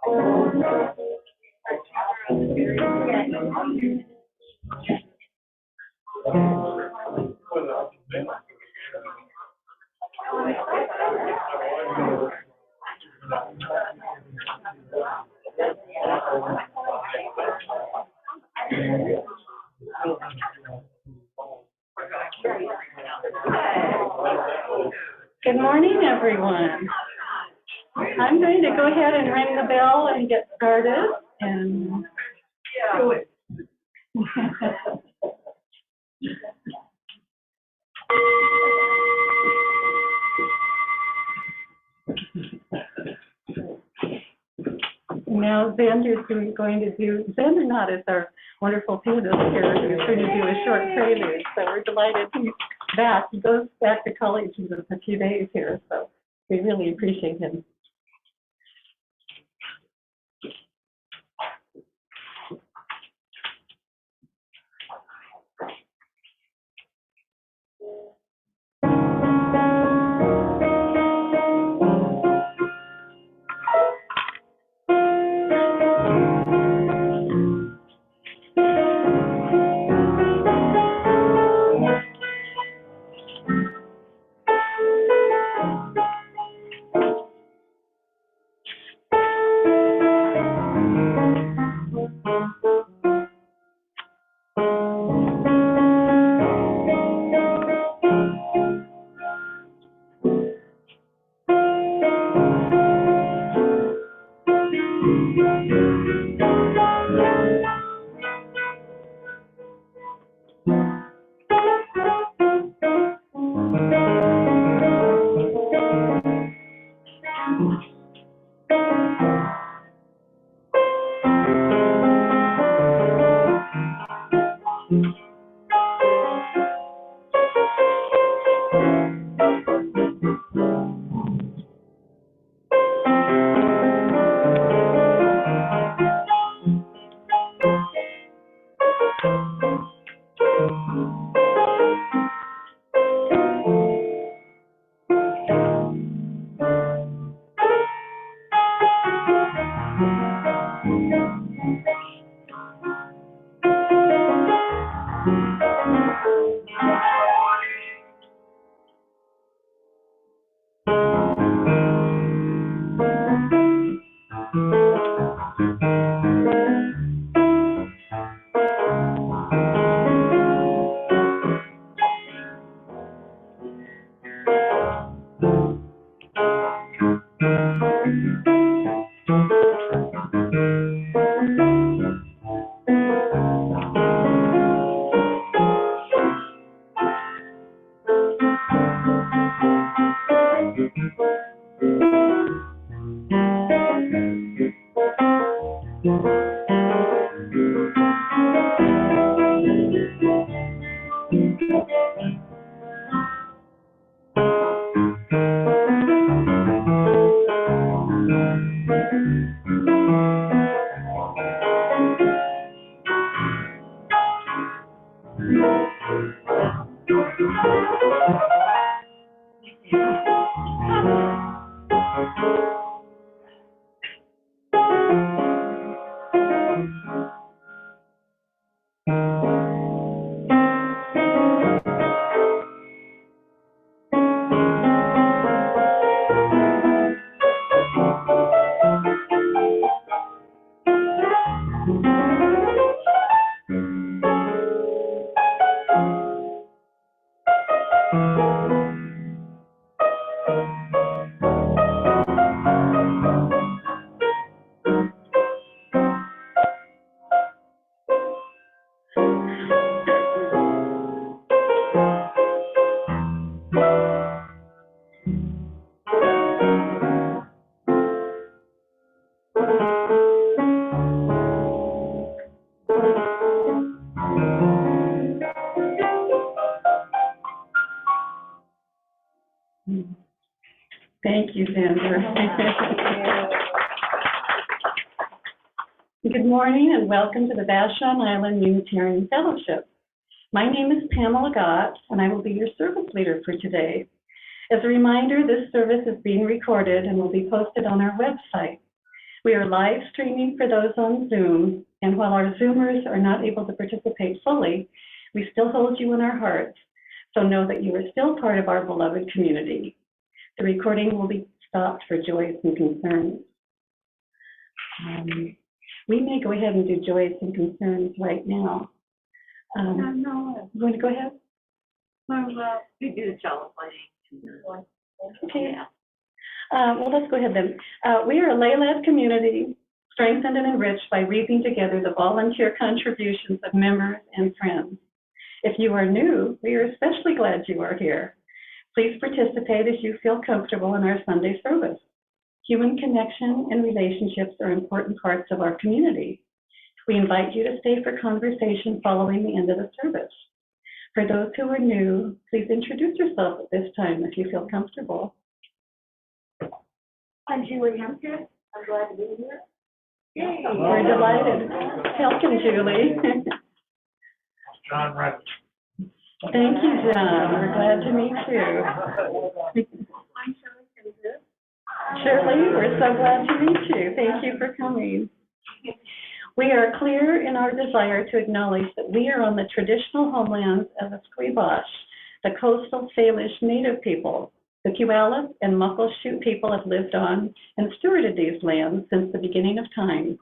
Good morning, everyone. I'm going to go ahead and ring the bell and get started. And now Xander's going to do, Xander Knott is our wonderful pianist here, who's going to do a short prelude. So we're delighted he's back. He goes back to college in just a few days here, so we really appreciate him. Thank you, Xander. Good morning and welcome to the Vashon Island Unitarian Fellowship. My name is Pamela Gott and I will be your service leader for today. As a reminder, this service is being recorded and will be posted on our website. We are live streaming for those on Zoom, and while our Zoomers are not able to participate fully, we still hold you in our hearts, so know that you are still part of our beloved community. The recording will be stopped for joys and concerns. We may go ahead and do joys and concerns right now. No. You want to go ahead? Well, we do the chalice lighting. Okay. Well, let's go ahead then. We are a lay-led community, strengthened and enriched by weaving together the volunteer contributions of members and friends. If you are new, we are especially glad you are here. Please participate as you feel comfortable in our Sunday service. Human connection and relationships are important parts of our community. We invite you to stay for conversation following the end of the service. For those who are new, please introduce yourself at this time if you feel comfortable. I'm Julie Hempkins. I'm glad to be here. Yay. We're delighted. Welcome, Julie. John Reynolds. Thank you, John. We're glad to meet you. I'm Shirley Kinsey. Shirley, we're so glad to meet you. Thank you for coming. We are clear in our desire to acknowledge that we are on the traditional homelands of the Squamish, the coastal Salish Native people. The Puyallup and Muckleshoot people have lived on and stewarded these lands since the beginning of time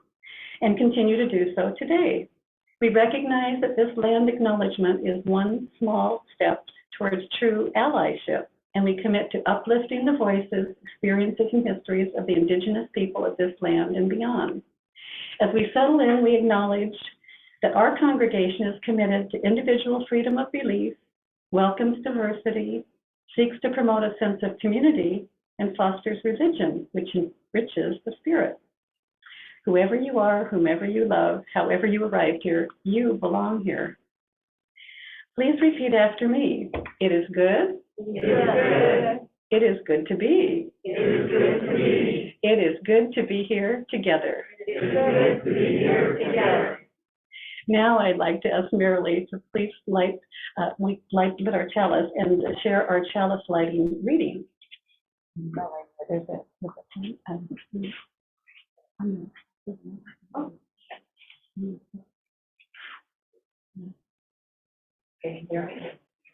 and continue to do so today. We recognize that this land acknowledgement is one small step towards true allyship, and we commit to uplifting the voices, experiences, and histories of the Indigenous people of this land and beyond. As we settle in, we acknowledge that our congregation is committed to individual freedom of belief, welcomes diversity, seeks to promote a sense of community, and fosters religion, which enriches the spirit. Whoever you are, whomever you love, however you arrived here, you belong here. Please repeat after me. It is good. It is good. It is good to be. It is good to be. It is good to be here together. It is good to be here together. Now I'd like to ask Marilee to please light our chalice and share our chalice lighting reading. There's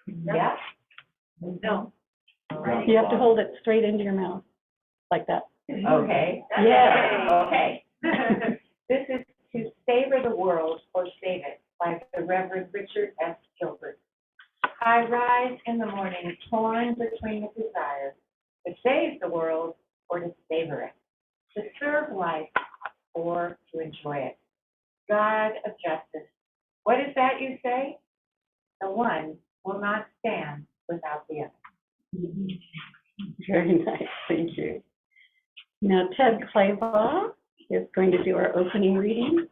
Yeah? No. You have to hold it straight into your mouth, like that. Okay. Yeah. Okay. This is To Savor the World or Save It by the Reverend Richard S. Gilbert. I rise in the morning torn between the desire to save the world or to savor it, to serve life or to enjoy it. God of justice, what is that you say? The one will not stand without the other. Very nice, thank you. Now Ted Claybaugh is going to do our opening reading.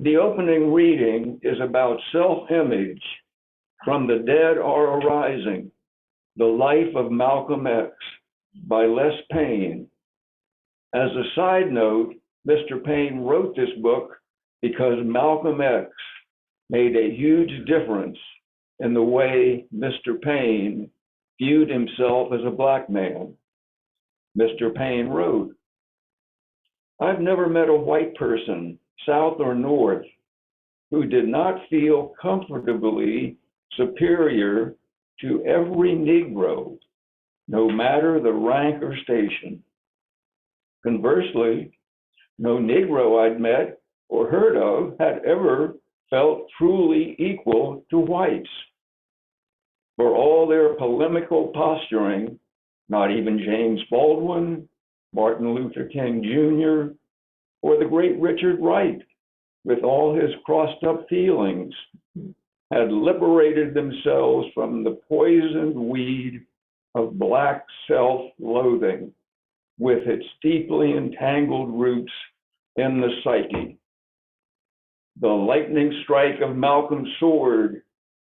The opening reading is about self-image from The Dead Are Arising, The Life of Malcolm X by Les Payne. As a side note, Mr. Payne wrote this book because Malcolm X made a huge difference in the way Mr. Payne viewed himself as a Black man. Mr. Payne wrote, "I've never met a white person, South or North, who did not feel comfortably superior to every Negro, no matter the rank or station. Conversely, no Negro I'd met or heard of had ever felt truly equal to whites. For all their polemical posturing, not even James Baldwin, Martin Luther King Jr., or the great Richard Wright, with all his crossed up feelings, had liberated themselves from the poisoned weed of Black self-loathing with its deeply entangled roots in the psyche. The lightning strike of Malcolm's sword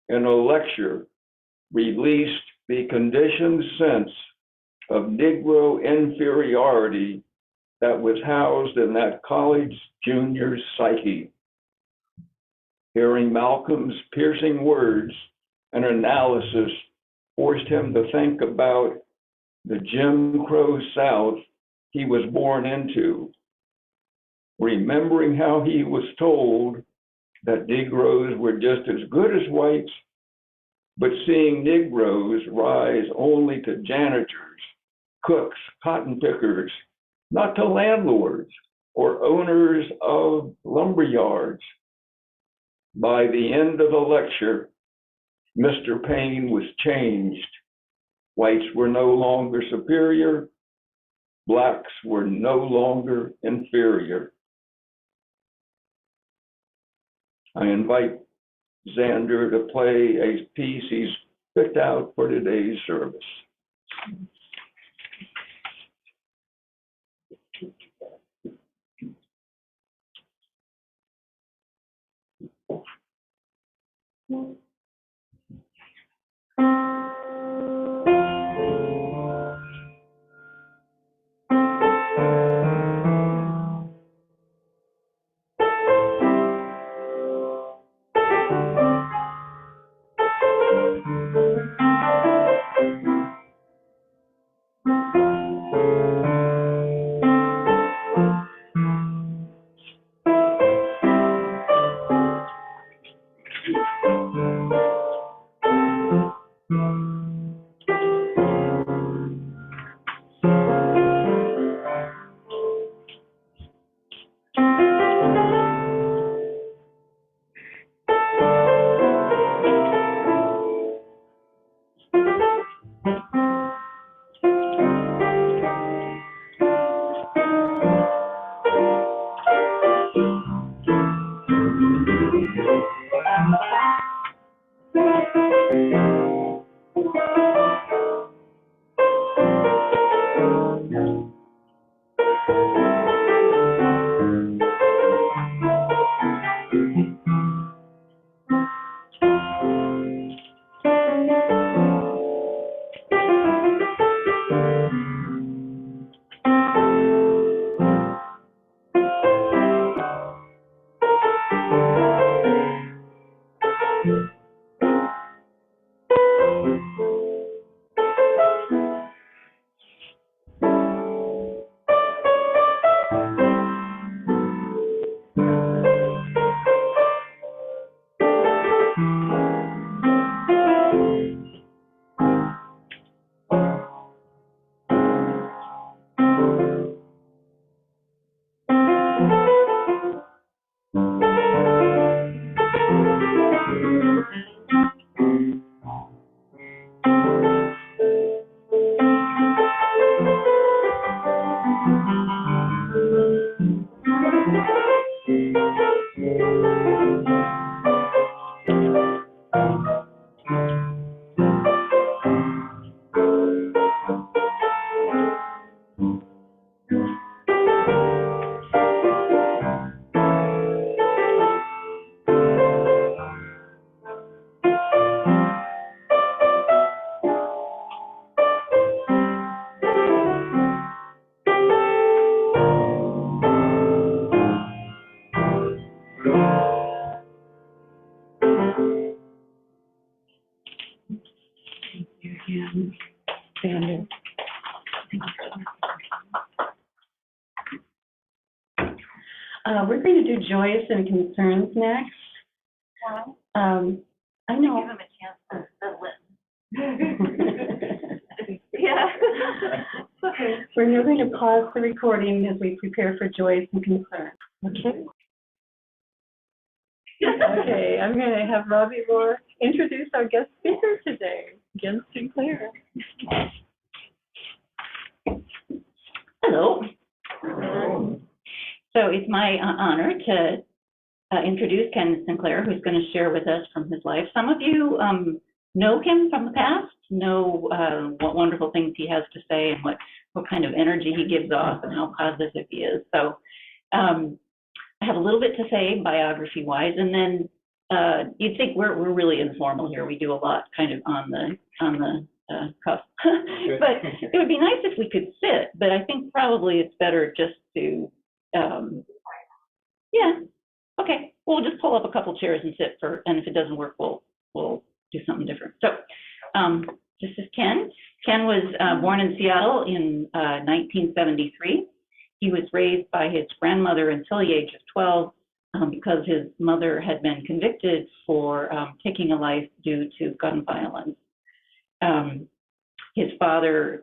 in a lecture released the conditioned sense of Negro inferiority that was housed in that college junior's psyche. Hearing Malcolm's piercing words and analysis forced him to think about the Jim Crow South he was born into, remembering how he was told that Negroes were just as good as whites, but seeing Negroes rise only to janitors, cooks, cotton pickers, not to landlords or owners of lumber yards. By the end of the lecture, Mr. Payne was changed. Whites were no longer superior. Blacks were no longer inferior. I invite Xander to play a piece he's picked out for today's service. Xander. We're going to do joys and concerns next. I Give know. him a chance to settle in. Yeah. Okay. We're now going to pause the recording as we prepare for joys and concerns. Okay? Okay, I'm going to have Robbie Moore introduce our guest speaker today, Jen Sinclair. Hello. So it's my honor to introduce Ken Sinclair, who's going to share with us from his life. Some of you know him from the past, know what wonderful things he has to say and what kind of energy he gives off and how positive he is. So I have a little bit to say biography-wise, and then you'd think we're really informal here. We do a lot kind of on the cuff. But it would be nice if we could sit, but I think probably it's better just to, yeah, okay. We'll just pull up a couple chairs and sit and if it doesn't work, we'll do something different. So this is Ken. Ken was born in Seattle in 1973. He was raised by his grandmother until the age of 12 because his mother had been convicted for taking a life due to gun violence. Ken's father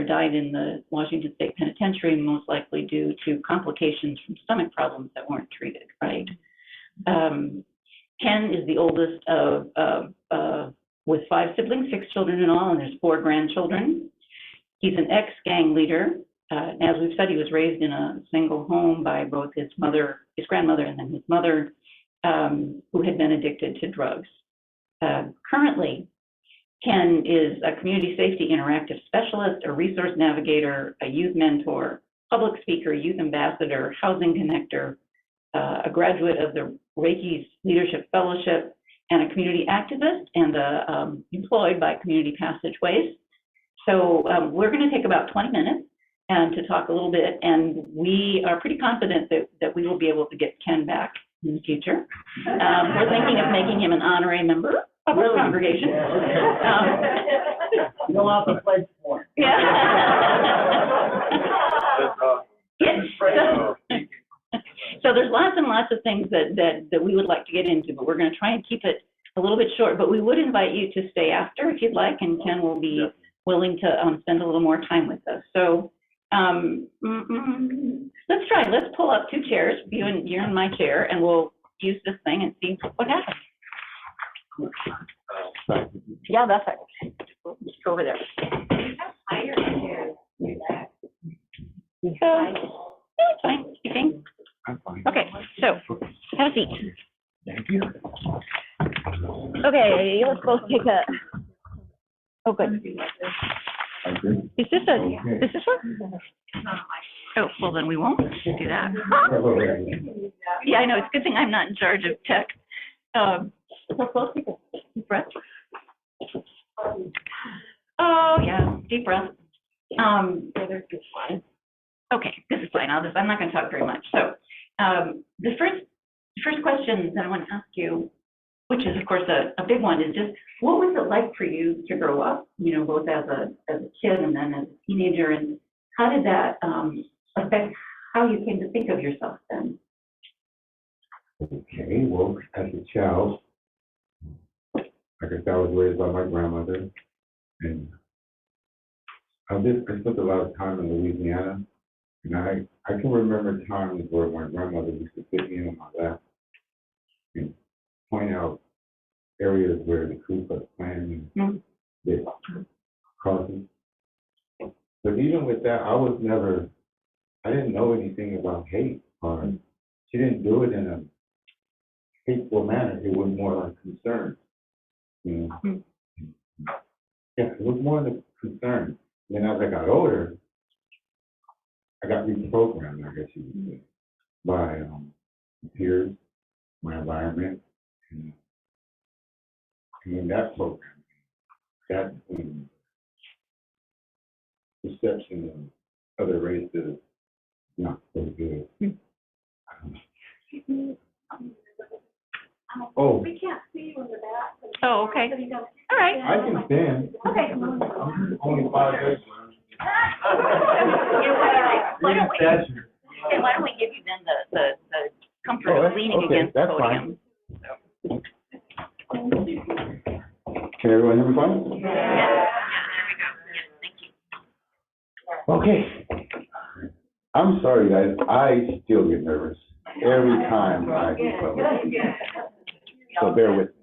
died in the Washington State Penitentiary, most likely due to complications from stomach problems that weren't treated right. Ken is the oldest with 5 siblings, 6 children in all, and there's 4 grandchildren. He's an ex-gang leader. As we've said, he was raised in a single home by both his grandmother, and then his mother, who had been addicted to drugs. Currently, Ken is a community safety interactive specialist, a resource navigator, a youth mentor, public speaker, youth ambassador, housing connector, a graduate of the Reiki's Leadership Fellowship, and a community activist, and employed by Community Passageways. So we're going to take about 20 minutes to talk a little bit, and we are pretty confident that we will be able to get Ken back in the future. We're thinking of making him an honorary member of our congregation. You'll have to play for it. Yeah. So there's lots and lots of things that we would like to get into, but we're going to try and keep it a little bit short. But we would invite you to stay after if you'd like, and Ken will be willing to spend a little more time with us. So let's try. Let's pull up 2 chairs. You're in my chair, and we'll use this thing and see what happens. Yeah, that's it. Just go over there. Higher chairs. So, yeah, it's fine. You think? I'm fine. Okay, so have a seat. Thank you. Okay, let's both take a. Oh, good. Is this one? Oh, well, then we won't do that. Yeah, I know. It's a good thing I'm not in charge of tech. So both take a deep breath. Oh, yeah, deep breath. Okay, this is fine. I'm not going to talk very much. So the first question that I want to ask you, which is, of course, a big one, is just what was it like for you to grow up, both as a kid and then as a teenager, and how did that affect how you came to think of yourself then? Okay, well, as a child, like I said, I was raised by my grandmother, and I spent a lot of time in Louisiana, and I can remember times where my grandmother used to sit me on my lap and point out areas where the Ku Klux Klan did causes. But even with that, I didn't know anything about hate, or she didn't do it in a hateful manner. It was more like concern. Yeah, it was more than concern. Then as I got older, I got reprogrammed, I guess you would say, by peers, my environment, and in that program, that perception of other races not so good. Oh. We can't see you in the back. Oh, okay. All right. I can stand. Okay. I'm only 5 days. Why don't we give you then the comfort of leaning against the that's podium? Can everyone hear me fine? Yeah, there we go. Yes, thank you. Okay. I'm sorry, guys. I still get nervous every time I do public speaking. So bear with me.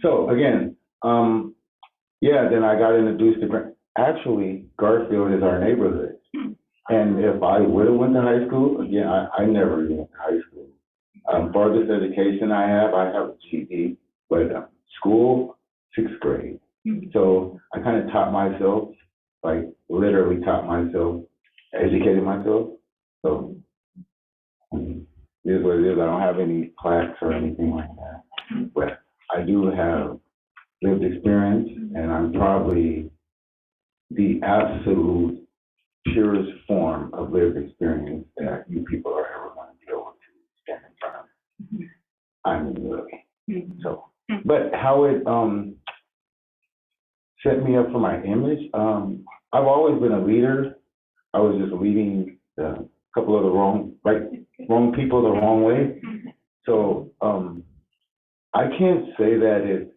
So again, then I got introduced to, actually, Garfield is our neighborhood. And if I would have went to high school, again, I never even went to high school. Farthest education I have a GED, but school, 6th grade. So I kind of taught myself, like literally taught myself, educated myself. So it is what it is. I don't have any plaques or anything like that. But I do have lived experience, and I'm probably the absolute purest form of lived experience that you people are ever going to be able to stand in front of. I mean, really. So, but how it set me up for my image, I've always been a leader. I was just leading a couple of the wrong people the wrong way. So I can't say that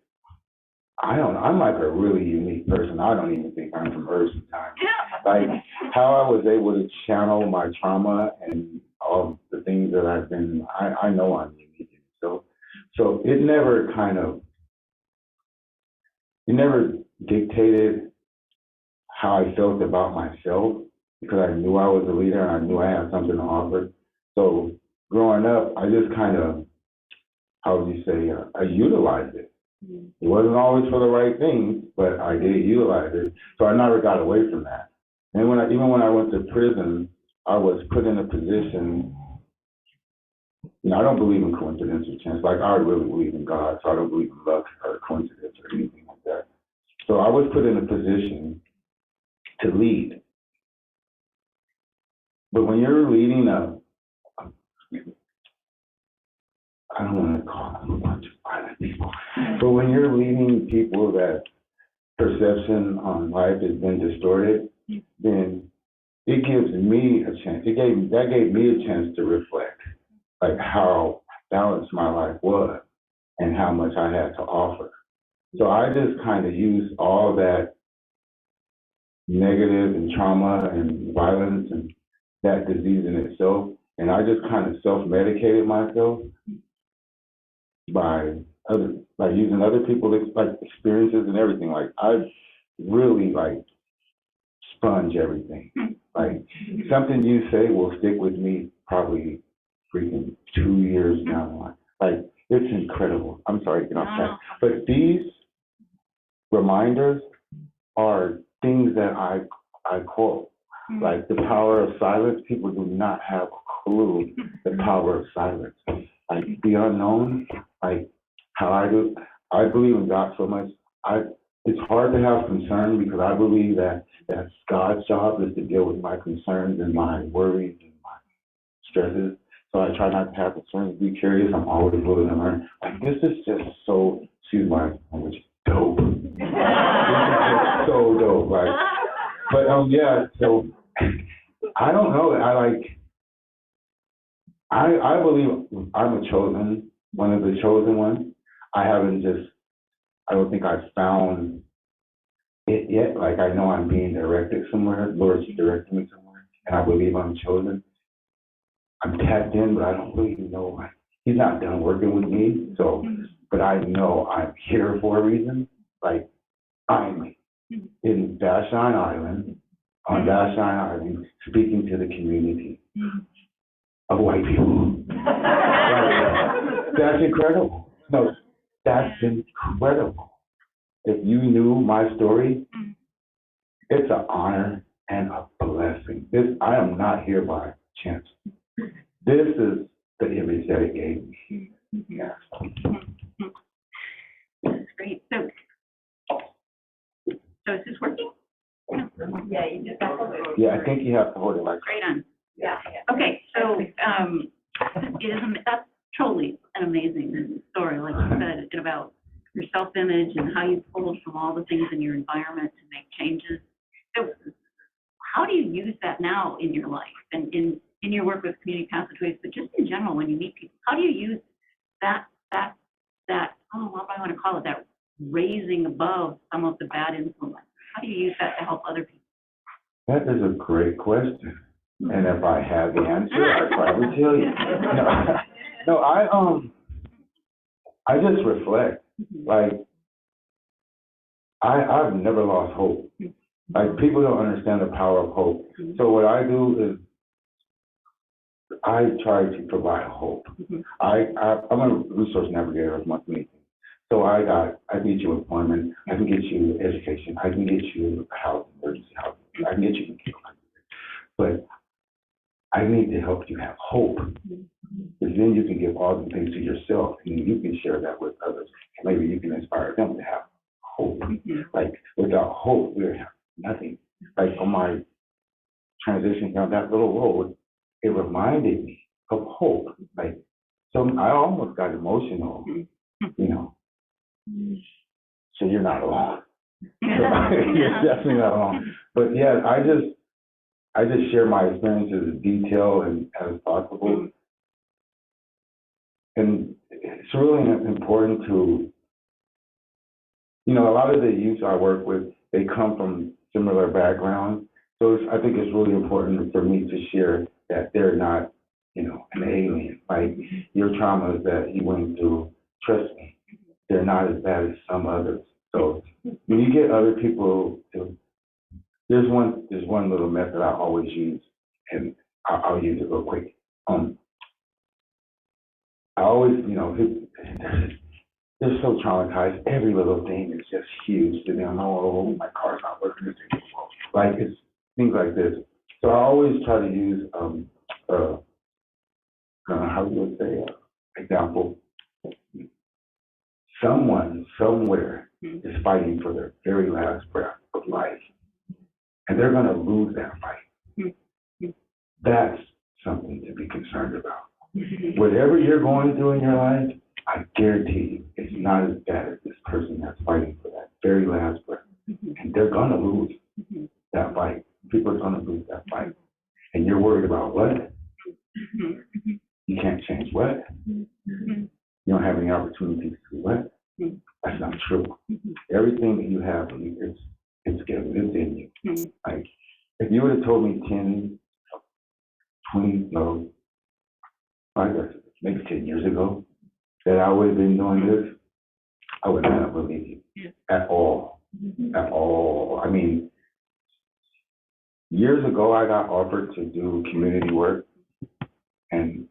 I'm like a really unique person. I don't even think I'm from Earth sometimes. Like how I was able to channel my trauma and all the things that I've been, I know I'm unique. So it never dictated how I felt about myself because I knew I was a leader and I knew I had something to offer. So growing up, I just kind of, how would you say, I utilized it. It wasn't always for the right things, but I did utilize it. So I never got away from that. And even when I went to prison, I was put in a position, I don't believe in coincidence or chance. Like I really believe in God, so I don't believe in luck or coincidence or anything like that. So I was put in a position to lead. But when you're leading I don't want to call them a bunch of violent people, but when you're leading people that perception on life has been distorted, then it gives me a chance. That gave me a chance to reflect, like how balanced my life was and how much I had to offer. So I just kind of used all that negative and trauma and violence and that disease in itself, and I just kind of self-medicated myself by using other people's experiences and everything. Like I really sponge everything. Like something you say will stick with me probably freaking 2 years down the line. Like it's incredible. I'm sorry to get off track, but these reminders are things that I quote. Like the power of silence. People do not have a clue the power of silence. Like the unknown, like how I do. I believe in God so much. It's hard to have concern because I believe that that's God's job is to deal with my concerns and my worries and my stresses. So I try not to have concerns, be curious. I'm always willing to learn. Like this is just so, excuse my language, dope. This is just so dope. But yeah, so I don't know. I believe I'm one of the chosen ones. I don't think I've found it yet. Like I know I'm being directed somewhere. Lord's directing me somewhere, and I believe I'm chosen. I'm tapped in, but I don't really know. He's not done working with me. So, but I know I'm here for a reason. Like I'm in Vashon Island, on Vashon Island, speaking to the community of white people. That's incredible. No, that's incredible. If you knew my story, it's an honor and a blessing. I am not here by chance. This is the image that it gave me. Yeah. That's great. So is this working? Yeah, you just have to. Yeah, I think you have to hold it like. Right on. Yeah. Okay, so that's truly an amazing story, like you said, about your self-image and how you pulled from all the things in your environment to make changes. So how do you use that now in your life and in your work with community passageways, but just in general when you meet people? How do you use that what do I want to call it, that raising above some of the bad influence? How do you use that to help other people? That is a great question. And if I had the answer, I'd probably tell you. No, I just reflect. Like, I've never lost hope. Like, people don't understand the power of hope. So what I do is I try to provide hope. I'm a resource navigator of monthly. So I can get you employment, I can get you education, I can get you housing, emergency housing, I can get you, but I need to help you have hope. Because then you can give all the things to yourself and then you can share that with others. And maybe you can inspire them to have hope. Like without hope, we're nothing. Like on my transition down that little road, it reminded me of hope. Like, so I almost got emotional, you know. So you're not alone. You're definitely not alone. But yeah, I just share my experiences in detail and as possible. And it's really important to, you know, a lot of the youth I work with, they come from similar backgrounds. So I think it's really important for me to share that they're not, you know, an alien. Like your traumas that you went through, trust me, they're not as bad as some others. So when you get other people to, there's one little method I always use, and I'll use it real quick. I always, you know, they're so traumatized. Every little thing is just huge to them. Oh, my car's not working. Like it's things like this. So I always try to use how you would say example. Someone somewhere is fighting for their very last breath of life, and they're going to lose that fight. That's something to be concerned about. Whatever you're going through in your life, I guarantee you, it's not as bad as this person that's fighting for that very last breath. And they're going to lose that fight. People are going to lose that fight. And you're worried about what? You can't change what? You don't have any opportunities to do what? That's not true. Everything that you have, it's given, it's in you. Like, if you would have told me 10, 20, no, I guess maybe 10 years ago that I would have been doing this, I would not have believed you at all. At all. I mean, years ago, I got offered to do community work, and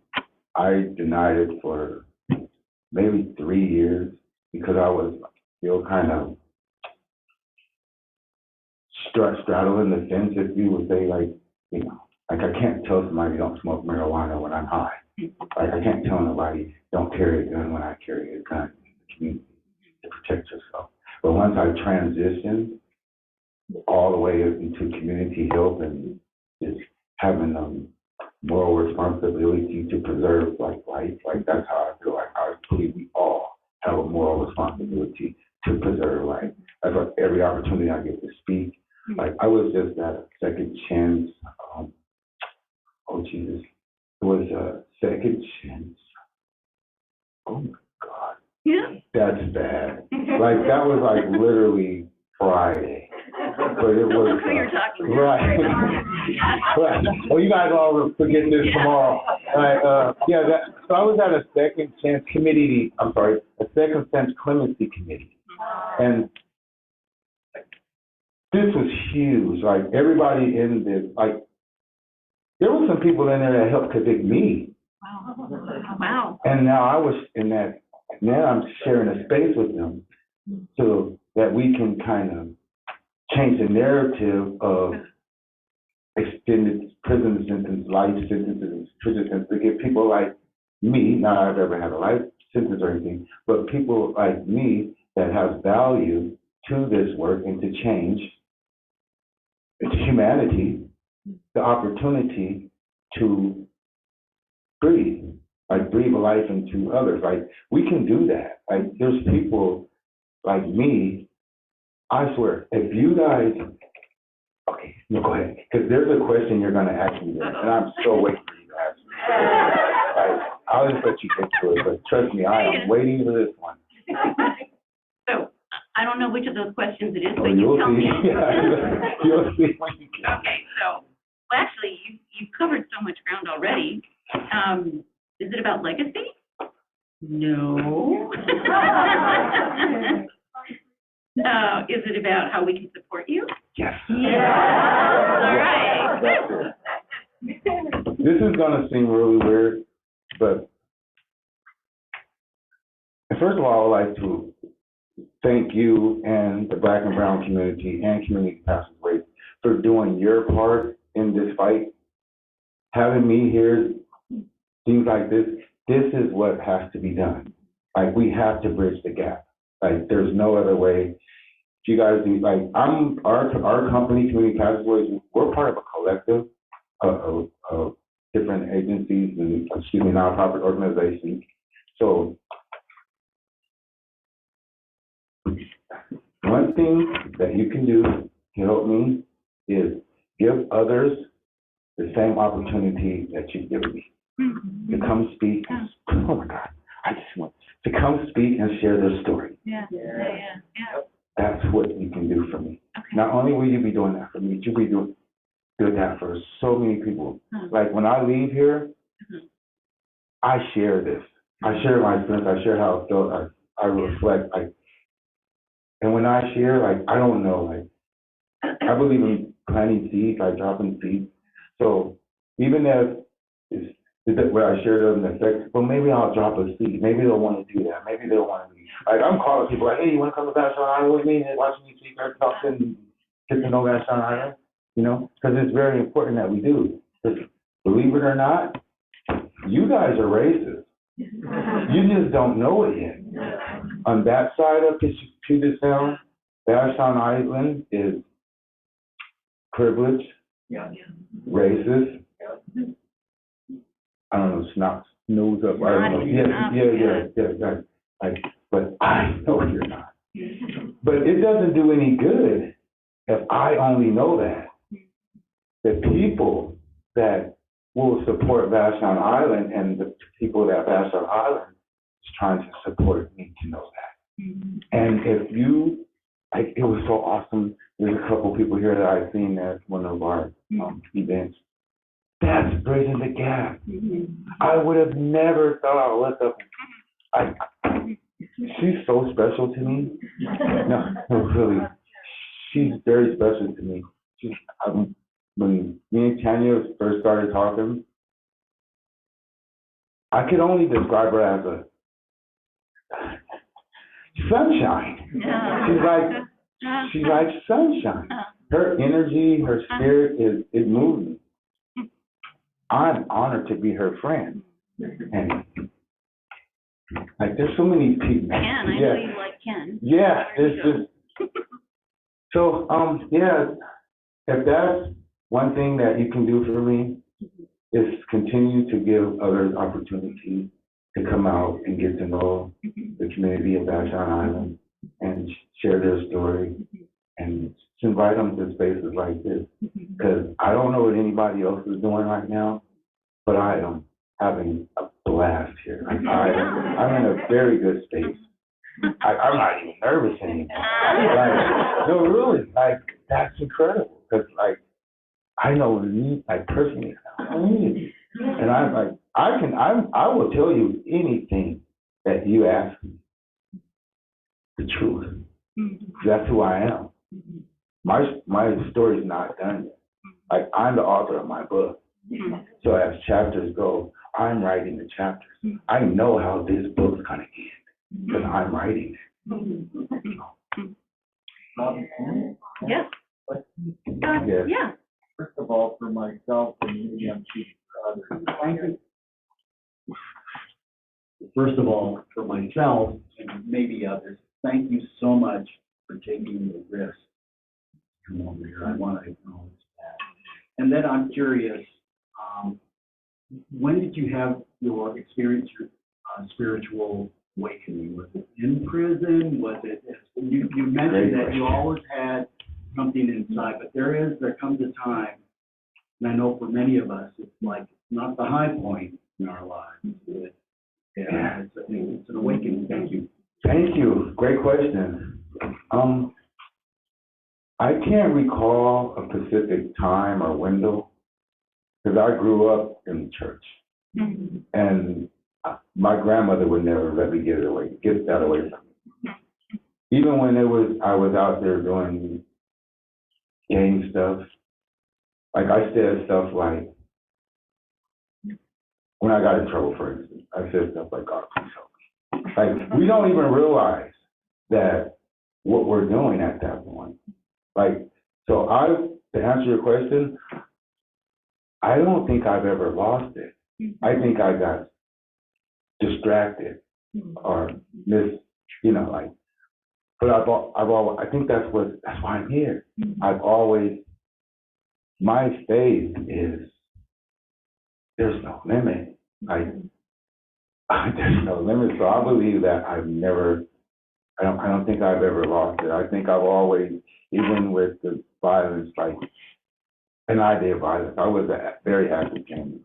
I denied it for maybe 3 years because I was still kind of straddling the fence, if you would say, like, you know, like I can't tell somebody don't smoke marijuana when I'm high. Like I can't tell nobody don't carry a gun when I carry a gun in the community to protect yourself. But once I transitioned all the way into community health and just having moral responsibility to preserve like life, like that's how I feel like I believe we all have a moral responsibility to preserve life. That's like every opportunity I get to speak. Like I was just at a second chance. Oh Jesus, it was a second chance. Oh my God. Yeah. That's bad. Like that was like literally Friday. But it was Who you're talking to. right. Right. Oh, you guys all forget this tomorrow. Right, yeah, so I was at a second chance committee, I'm sorry, a second chance clemency committee. And this was huge. Like everybody in this, like there were some people in there that helped convict me. Wow. And now I was in that, now I'm sharing a space with them so that we can kind of change the narrative of extended prison sentence, life sentences, prison sentences, to get people like me, not I've ever had a life sentence or anything, but people like me that have value to this work and to change, to humanity, the opportunity to breathe, like breathe a life into others. Like we can do that. Like there's people like me, I swear, if you guys, okay, no, go ahead, because there's a question you're going to ask me there, and I'm so waiting for you to ask me. Like, I'll just let you get to it, but trust me, I am waiting for this one. So, I don't know which of those questions it is, Oh, but you you'll tell me. see. You'll see when you get. Okay, so, well, actually, you've covered so much ground already. Is it about legacy? No. Is it about how we can support you? Yes. Yeah. All right. This is going to seem really weird, but first of all, I'd like to thank you and the Black and Brown community and Community Passageways for doing your part in this fight. Having me here, things like this is what has to be done. Like, we have to bridge the gap. Like, there's no other way. you guys, like, our company, Community Pathways, we're part of a collective of different agencies and, nonprofit organizations. So one thing that you can do to help me is give others the same opportunity that you've given me. To come speak, oh my God, I just want to come speak and share their story. Yeah. That's what you can do for me. Not only will you be doing that for me, but you'll be doing that for so many people. Like when I leave here, I share this. I share my experience. I share how I felt. I reflect. And when I share, like, I don't know, like, I believe in planting seeds, like dropping seeds. So even if it's where I share them affects, well, maybe I'll drop a seed. Maybe they'll want to do that. Maybe they'll want to be, like, I'm calling people like, hey, you want to come to Vashon Island with me and watch me speak or talk and get to know Vashon Island? You know, because it's very important that we do. Because believe it or not, you guys are racist. You just don't know it yet. On that side of Puget Sound, Vashon Island is privileged, racist. I don't know, snot, nose up, I don't know. Yeah. Like, but I know you're not. But it doesn't do any good if I only know that. The people that will support Vashon Island and the people that Vashon Island is trying to support need to know that. And if you, like, it was so awesome. There's a couple people here that I've seen at one of our events. That's bridging the gap. I would have never thought I would look up. She's so special to me. No, really. She's very special to me. When me and Tanya first started talking, I could only describe her as a sunshine. She's like sunshine. Her energy, her spirit it moves me. I'm honored to be her friend. And like, there's so many people. Ken, I know you like Ken. Yeah, there's just. So, if that's one thing that you can do for me, is continue to give others opportunity to come out and get to know the community of Vashon Island and share their story and to invite them to spaces like this. Because I don't know what anybody else is doing right now, but I am having a blast here. Like, I'm in a very good space. I'm not even nervous anymore. Like, no, really, like, that's incredible. Because, like, I know me, like, personally, and I'm like, I will tell you anything that you ask me. The truth. That's who I am. My story's not done yet. Like, I'm the author of my book. So as chapters go, I'm writing the chapters. I know how this book's gonna end because I'm writing it. Yes. Yes. Yeah. First of all, for myself, and maybe I'm speaking for others, thank you. First of all, for myself and maybe others, thank you so much for taking the risk to come over here. I want to acknowledge that. And then I'm curious, when did you have your experience, your spiritual awakening? Was it in prison? Was it, you mentioned that you always had something inside, but there comes a time, and I know for many of us, it's like not the high point in our lives. It's an awakening. Thank you. Thank you. Great question. I can't recall a specific time or window because I grew up in the church, and my grandmother would never let me get that away from me. Even when I was out there doing gang stuff, like I said stuff like, when I got in trouble, for instance, I said stuff like, God, please help me. Like, we don't even realize that what we're doing at that point. Like, so to answer your question, I don't think I've ever lost it. I think I got distracted or like, But I think that's why I'm here. I've always, my faith is, there's no limit. There's no limit. So I believe that I don't think I've ever lost it. I think I've always, even with the violence, and I did violence. I was a very active gamer,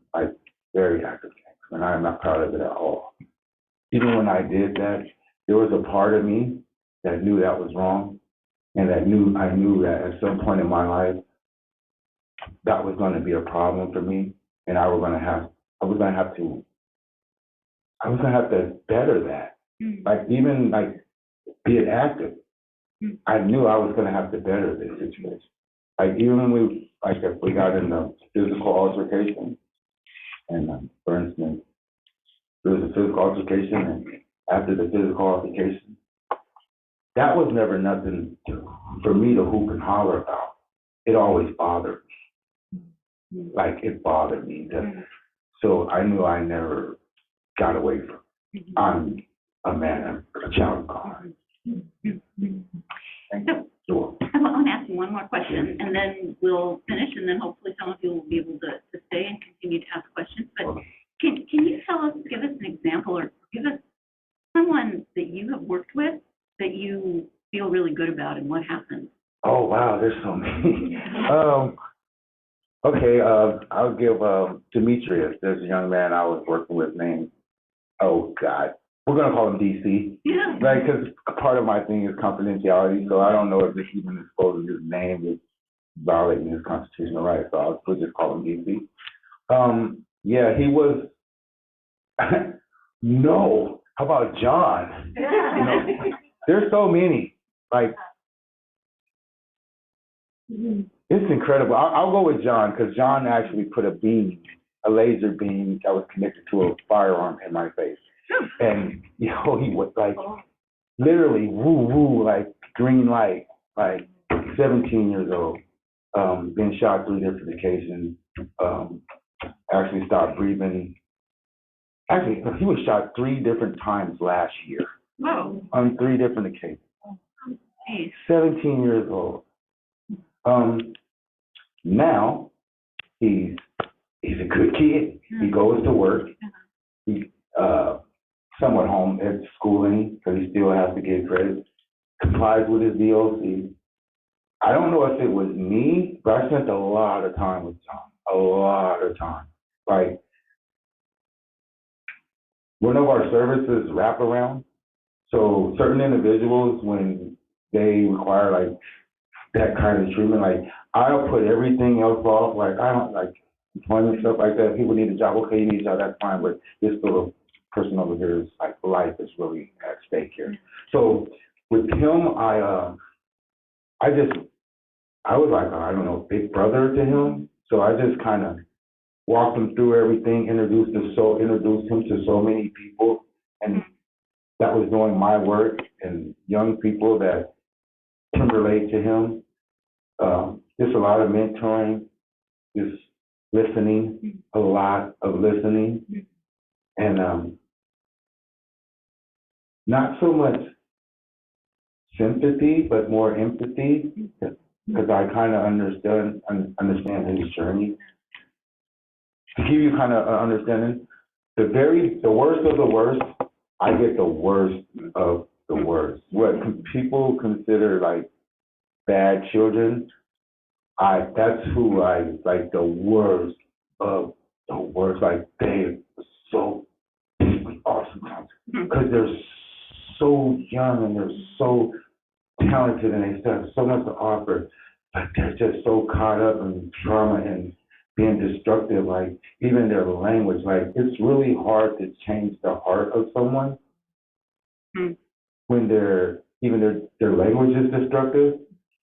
very active gamer, and I'm not proud of it at all. Even when I did that, there was a part of me that knew that was wrong, and I knew that at some point in my life, that was going to be a problem for me, and I was going to have to better that. Even being active, I knew I was going to have to better this situation. Even when if we got in the physical altercation, and for instance, there was a physical altercation, and after the physical altercation, that was never nothing for me to hoop and holler about. It always bothered me. It bothered me. So I knew I never got away from it. I'm a man, a child of God. Sure. I want to ask you one more question, and then we'll finish, and then hopefully some of you will be able to stay and continue to ask questions. But can you give us an example, or give us someone that you have worked with that you feel really good about, and what happened? Oh, wow, there's so many. Okay, I'll give Demetrius. There's a young man I was working with named, oh, God. We're going to call him DC. Yeah. Because part of my thing is confidentiality, so I don't know if this even exposing his name is violating his constitutional rights, so we'll just call him DC. Yeah, he was, no. How about John? There's so many. It's incredible. I'll go with John, because John actually put a laser beam that was connected to a firearm in my face. And, he was literally woo woo, green light, 17 years old, been shot 3 different occasions, actually stopped breathing. Actually, he was shot 3 different times last year. Whoa. On 3 different occasions. Geez. 17 years old. Now he's a good kid. He goes to work. He somewhat home at schooling, because he still has to get credit. Complies with his DOC. I don't know if it was me, but I spent a lot of time with John. A lot of time. One of our services wrap around. So certain individuals, when they require that kind of treatment, I'll put everything else off. I don't employment stuff like that. If people need a job, okay, you need a job, that's fine. But this little person over here is life is really at stake here. So with him, I was I don't know, big brother to him. So I just kind of walked him through everything, introduced him to so many people, and that was doing my work, and young people that can relate to him. Just a lot of mentoring, just listening, a lot of listening, and not so much sympathy, but more empathy, because I kind of understand his journey. To give you kind of understanding, the worst of the worst, I get the worst of the worst. What people consider bad children, that's who the worst of the worst. They are so awesome because they're so young and they're so talented and they still have so much to offer, but they're just so caught up in trauma and being destructive, even their language, it's really hard to change the heart of someone when their language is destructive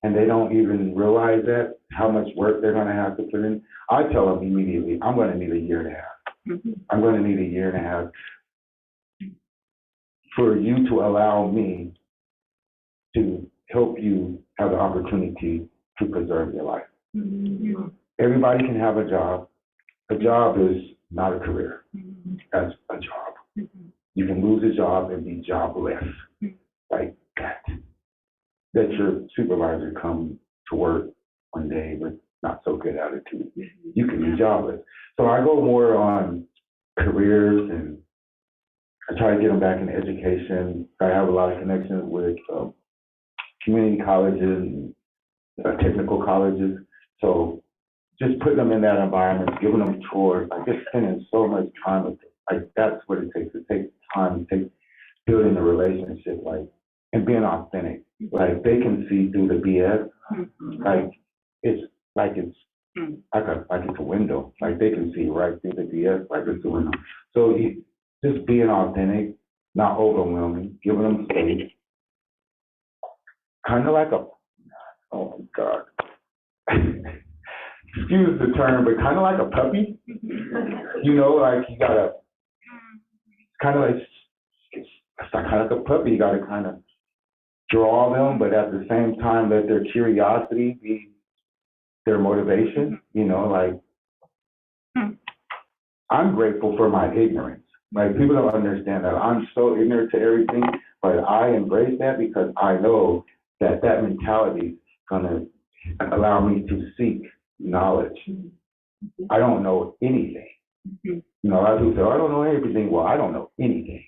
and they don't even realize that, how much work they're going to have to put in. I tell them immediately, I'm going to need a year and a half. I'm going to need a year and a half for you to allow me to help you have the opportunity to preserve your life. Everybody can have a job. A job is not a career. That's a job. You can lose a job and be jobless, like that. that your supervisor come to work one day with not so good attitude. You can be jobless. So I go more on careers, and I try to get them back in education. I have a lot of connections with community colleges and technical colleges. So just putting them in that environment, giving them tours, like just spending so much time with them. Like that's what it takes. It takes time. It takes building a relationship, like, and being authentic. Like they can see through the BS. Like it's like it's it's a window. Like they can see right through the BS, like it's a window. So just being authentic, not overwhelming, giving them space. Kind of like a, oh my God. Excuse the term, but kind of like a puppy. You know, like you gotta, kind of like, it's kind of like a puppy. You gotta kind of draw them, but at the same time let their curiosity be their motivation. You know, like I'm grateful for my ignorance. Like people don't understand that I'm so ignorant to everything, but I embrace that because I know that mentality is gonna allow me to seek knowledge. I don't know anything. You know, a lot of people say, oh, I don't know everything. Well, I don't know anything.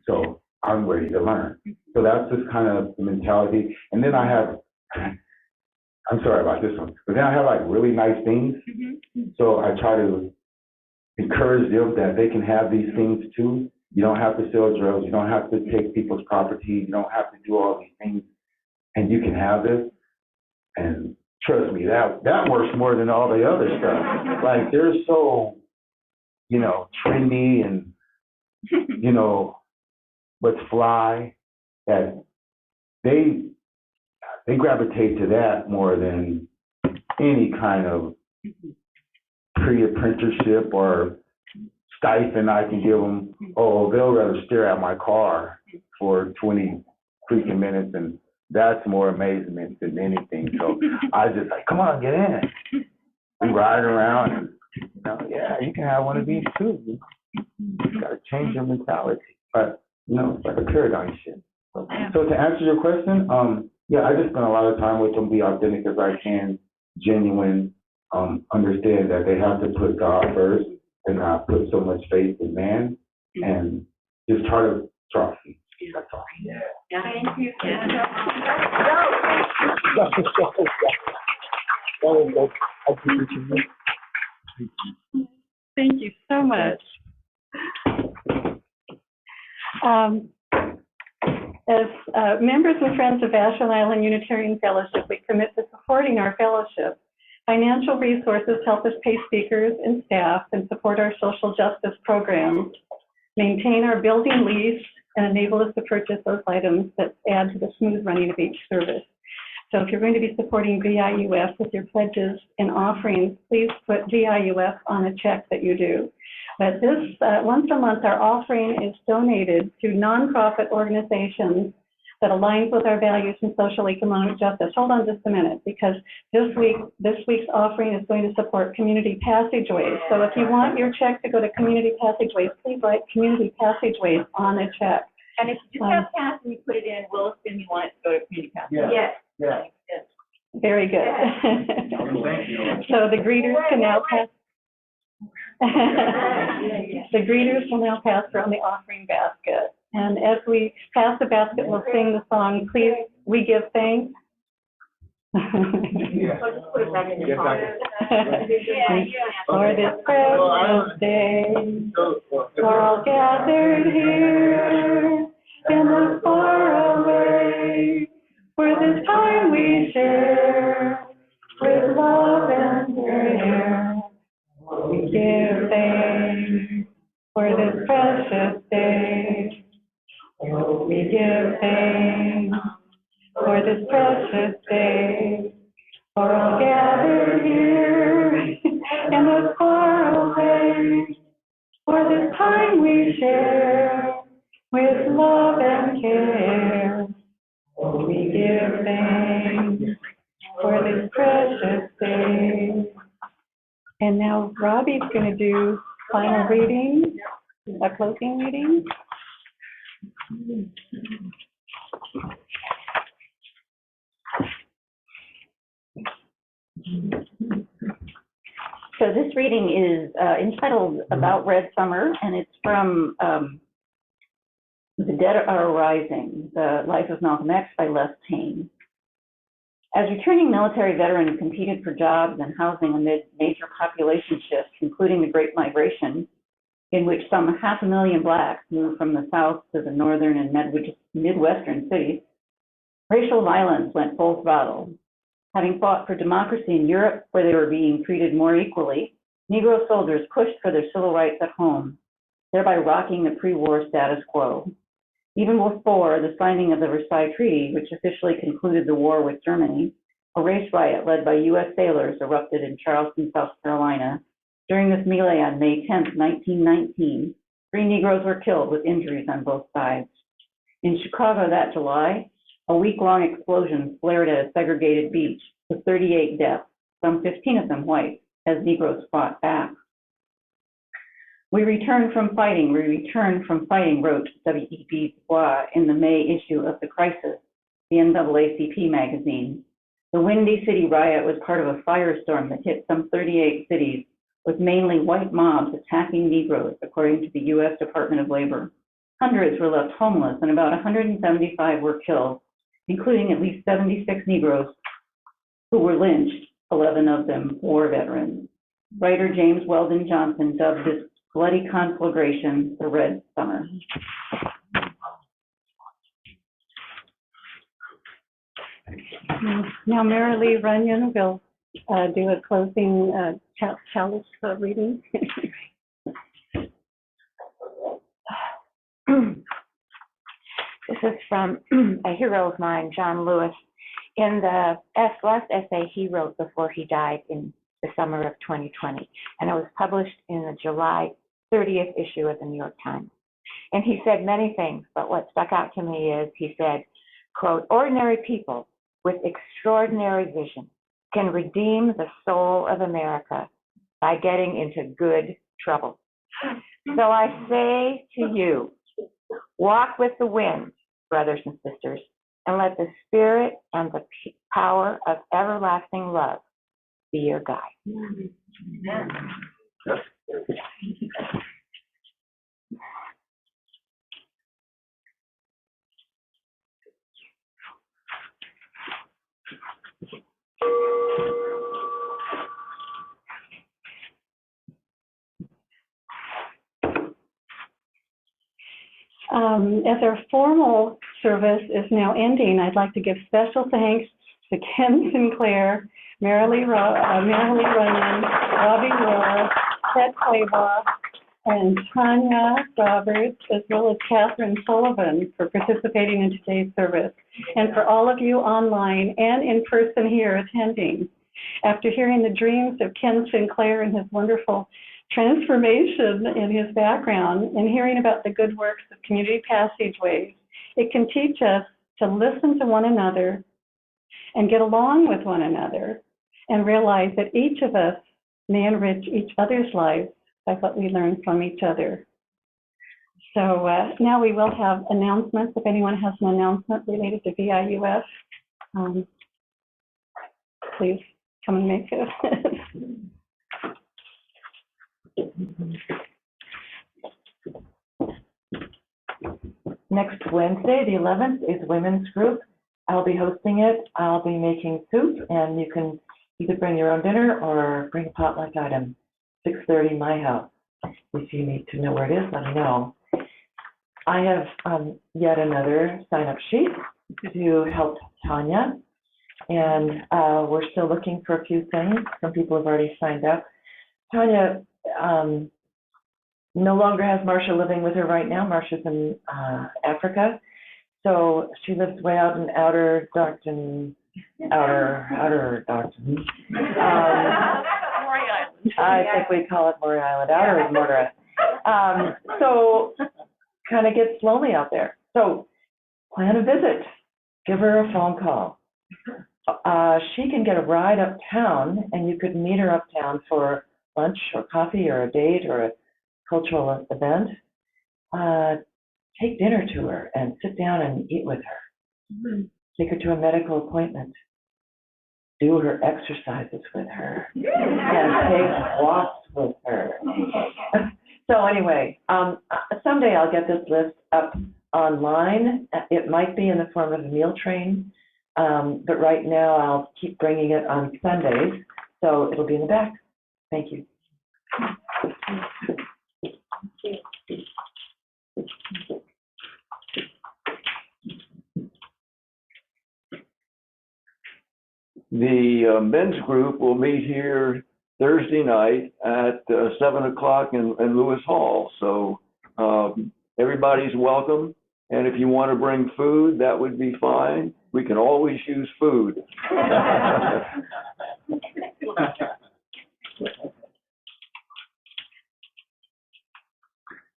So I'm ready to learn. So that's just kind of the mentality. And then I have, I'm sorry about this one, but then I have like really nice things. So I try to encourage them that they can have these things too. You don't have to sell drugs. You don't have to take people's property. You don't have to do all these things. And you can have this. And trust me, that works more than all the other stuff. Like they're so, you know, trendy and, you know, let's fly, that they gravitate to that more than any kind of pre-apprenticeship or stipend I can give them. Oh, they'll rather stare at my car for 20 freaking minutes, and that's more amazement than anything. So I just like, come on, get in. We ride around and, you know, yeah, you can have one of these too. You gotta change your mentality. But, you know, it's like a paradigm shift. So to answer your question, yeah, I just spend a lot of time with them, be authentic as I can, genuine, understand that they have to put God first and not put so much faith in man, and just try to trust him. That's all. Thank you. Thank you so much. As members and friends of Vashon Island Unitarian Fellowship, we commit to supporting our fellowship. Financial resources help us pay speakers and staff and support our social justice programs, maintain our building lease, and enable us to purchase those items that add to the smooth running of each service. So if you're going to be supporting VIUF with your pledges and offerings, please put VIUF on a check that you do. But this, once a month, our offering is donated to nonprofit organizations that aligns with our values in social economic justice. Hold on just a minute, because this week's offering is going to support Community Passageways. So if you want your check to go to Community Passageways, please write Community Passageways on a check. And if you just have cash and you put it in, we'll assume you want it to go to community passage. Yes. Yeah. Very good. Thank you. So the greeters can now pass. The greeters will now pass around the offering basket. And as we pass the basket, we'll sing the song, Please, We Give Thanks. So just put it back in your pocket. For this precious day, we're all gathered here in the far away, for this time we share with love and care. We give thanks for this precious day. We give thanks for this precious day. For all gathered here in the far away, for this time we share with love and care. We give thanks for this precious day. And now Robbie's going to do final reading, a closing reading. So this reading is entitled About Red Summer, and it's from The Dead Are Rising, The Life of Malcolm X by Les Payne. As returning military veterans competed for jobs and housing amid major population shifts, including the Great Migration, in which some 500,000 blacks moved from the South to the northern and Midwestern cities, racial violence went full throttle. Having fought for democracy in Europe, where they were being treated more equally, Negro soldiers pushed for their civil rights at home, thereby rocking the pre-war status quo. Even before the signing of the Versailles Treaty, which officially concluded the war with Germany, a race riot led by U.S. sailors erupted in Charleston, South Carolina. During this melee on May 10, 1919, 3 Negroes were killed with injuries on both sides. In Chicago that July, a week-long explosion flared at a segregated beach with 38 deaths, some 15 of them white, as Negroes fought back. We return from fighting, wrote W.E.B. Du Bois in the May issue of The Crisis, the NAACP magazine. The Windy City riot was part of a firestorm that hit some 38 cities, with mainly white mobs attacking Negroes, according to the U.S. Department of Labor. Hundreds were left homeless, and about 175 were killed, including at least 76 Negroes who were lynched, 11 of them war veterans. Writer James Weldon Johnson dubbed this bloody conflagration the Red Summer. Now Mary Lee Runyon will do a closing chalice reading. This is from a hero of mine, John Lewis, in the last essay he wrote before he died in the summer of 2020. And it was published in the July 30th issue of the New York Times. And he said many things, but what stuck out to me is he said, quote, "Ordinary people with extraordinary vision can redeem the soul of America by getting into good trouble. So I say to you, walk with the wind, brothers and sisters, and let the spirit and the power of everlasting love be your guide." As our formal service is now ending, I'd like to give special thanks to Ken Sinclair, Mary Lee Runyon, Robbie Rohr, Ted Claybaugh, and Tanya Roberts, as well as Catherine Sullivan, for participating in today's service, and for all of you online and in person here attending. After hearing the dreams of Ken Sinclair and his wonderful transformation in his background, and hearing about the good works of Community Passageways, it can teach us to listen to one another and get along with one another, and realize that each of us may enrich each other's lives by what we learn from each other. So now we will have announcements. If anyone has an announcement related to VIUS, please come and make it. Next Wednesday, the 11th, is Women's Group. I'll be hosting it. I'll be making soup, and you can either bring your own dinner or bring a potluck item. 6:30, my house. If you need to know where it is, let me know. I have yet another sign-up sheet to help Tanya, and we're still looking for a few things. Some people have already signed up. Tanya no longer has Marcia living with her right now. Marcia's in Africa, so she lives way out in outer Darkton. I think we call it Maury Island. Outer is Mordora. So kind of gets lonely out there. So plan a visit. Give her a phone call. She can get a ride uptown, and you could meet her uptown for lunch or coffee or a date or a cultural event. Take dinner to her and sit down and eat with her. Take her to a medical appointment. do her exercises with her, and take walks with her. So anyway, someday I'll get this list up online. It might be in the form of a meal train, but right now I'll keep bringing it on Sundays, so it'll be in the back. Thank you. The men's group will meet here Thursday night at 7 o'clock in Lewis Hall. So everybody's welcome. And if you want to bring food, that would be fine. We can always use food.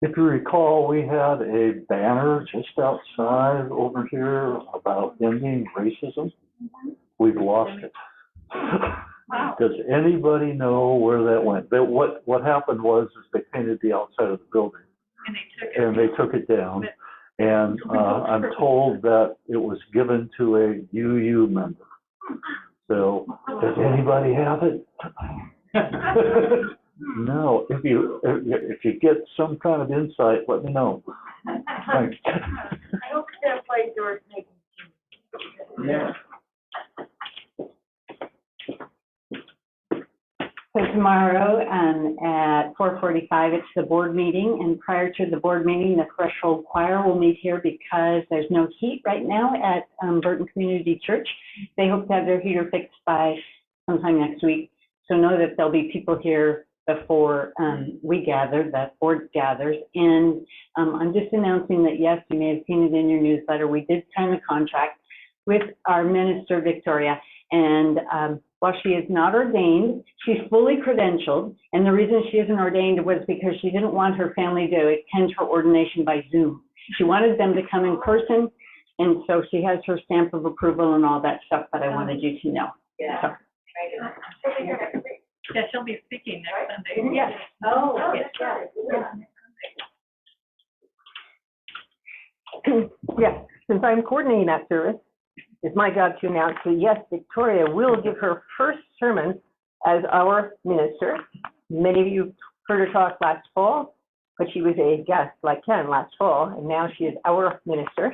If you recall, we had a banner just outside over here about ending racism. We've lost it. Does anybody know where that went? What happened was is they painted the outside of the building. And they took it down. And I'm told that it was given to a UU member. So does anybody have it? No. If you get some kind of insight, let me know. Thanks. I hope that place yours making. Yeah. So tomorrow, at 4:45, it's the board meeting, and prior to the board meeting, the Threshold Choir will meet here because there's no heat right now at Burton Community Church. They hope to have their heater fixed by sometime next week. So know that there'll be people here before we gather, the board gathers. And I'm just announcing that, yes, you may have seen it in your newsletter, we did sign a contract with our minister, Victoria, and while she is not ordained, she's fully credentialed, and the reason she isn't ordained was because she didn't want her family to attend her ordination by Zoom. She wanted them to come in person, and so she has her stamp of approval and all that stuff, but I wanted you to know. Yeah. So. Yeah, she'll be speaking next Sunday. Yes. Oh, yes, yeah. Yes, since I'm coordinating that service, it's my job to announce that, yes, Victoria will give her first sermon as our minister. Many of you heard her talk last fall, but she was a guest like Ken last fall, and now she is our minister.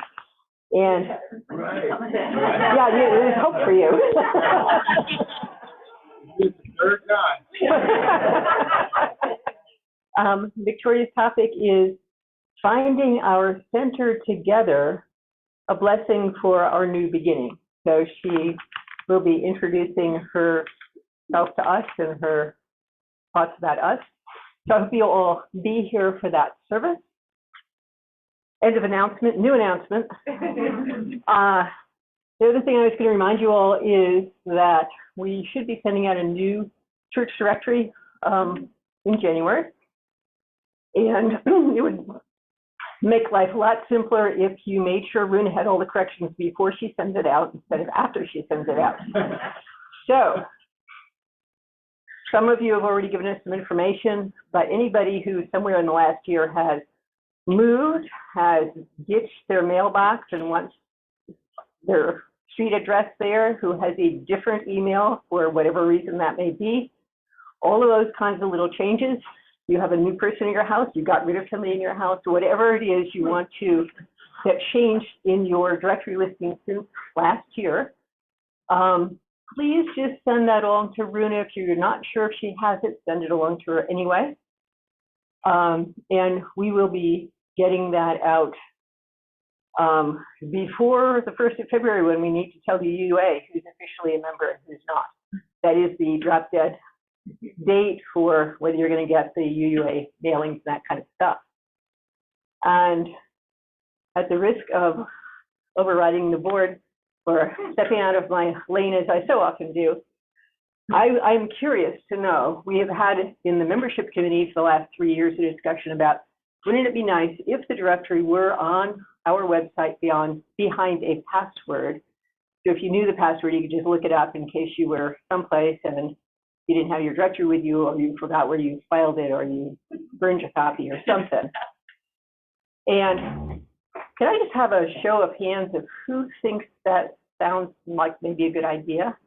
And Right. yeah, there's hope for you. It's the third time. Victoria's topic is finding our center together, a blessing for our new beginning. So she will be introducing herself to us and her thoughts about us. So I hope you'll all be here for that service. End of announcement, new announcement. The other thing I was going to remind you all is that we should be sending out a new church directory in January. And it would make life a lot simpler if you made sure Runa had all the corrections before she sends it out instead of after she sends it out. So some of you have already given us some information, but anybody who somewhere in the last year has moved, has ditched their mailbox and wants their street address there, who has a different email for whatever reason that may be, all of those kinds of little changes. You have a new person in your house, you got rid of somebody in your house, whatever it is you want to that changed in your directory listing since last year, please just send that along to Runa. If you're not sure if she has it, send it along to her anyway. And we will be getting that out before the 1st of February when we need to tell the UUA who's officially a member and who's not. That is the drop dead date for whether you're going to get the UUA mailings and that kind of stuff. And at the risk of overriding the board or stepping out of my lane as I so often do, I'm curious to know, we have had in the membership committee for the last 3 years a discussion about, wouldn't it be nice if the directory were on our website behind a password? So if you knew the password, you could just look it up in case you were someplace and you didn't have your directory with you, or you forgot where you filed it, or you burned your copy or something. And can I just have a show of hands of who thinks that sounds like maybe a good idea?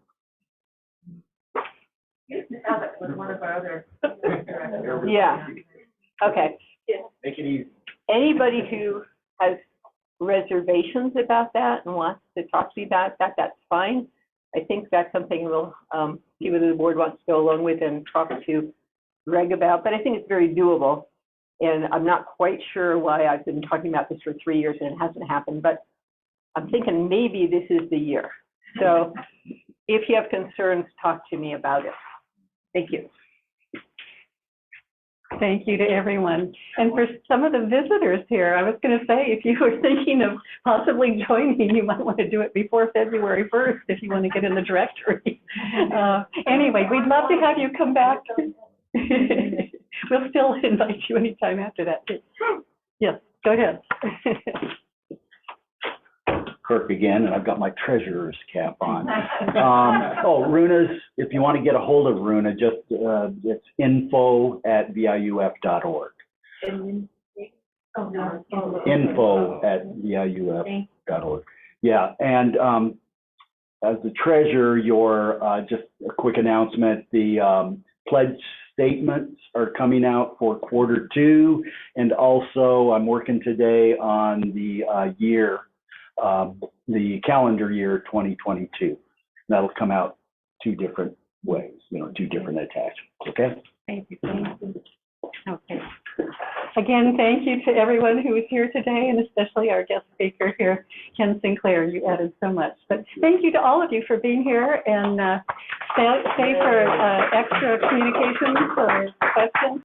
used to have it with one of our other. Yeah, okay. Make it easy. Anybody who has reservations about that and wants to talk to me about that, that's fine. I think that's something we'll, see whether the board wants to go along with and talk to Greg about, but I think it's very doable. And I'm not quite sure why I've been talking about this for 3 years and it hasn't happened, but I'm thinking maybe this is the year. So if you have concerns, talk to me about it. Thank you. Thank you to everyone. And for some of the visitors here, I was going to say, if you were thinking of possibly joining, you might want to do it before February 1st if you want to get in the directory. Anyway, we'd love to have you come back. We'll still invite you anytime after that. Yes, go ahead. Kirk again, and I've got my treasurer's cap on. Runa's, if you want to get a hold of Runa, just, it's info@viuf.org. info@viuf.org. Yeah, and as the treasurer, just a quick announcement, the pledge statements are coming out for Q2, and also I'm working today on the the calendar year 2022. That'll come out 2 different ways, 2 different attachments, okay? Thank you. Okay. Again, thank you to everyone who is here today, and especially our guest speaker here, Ken Sinclair. You added so much. But thank you to all of you for being here, and stay for extra communications or questions.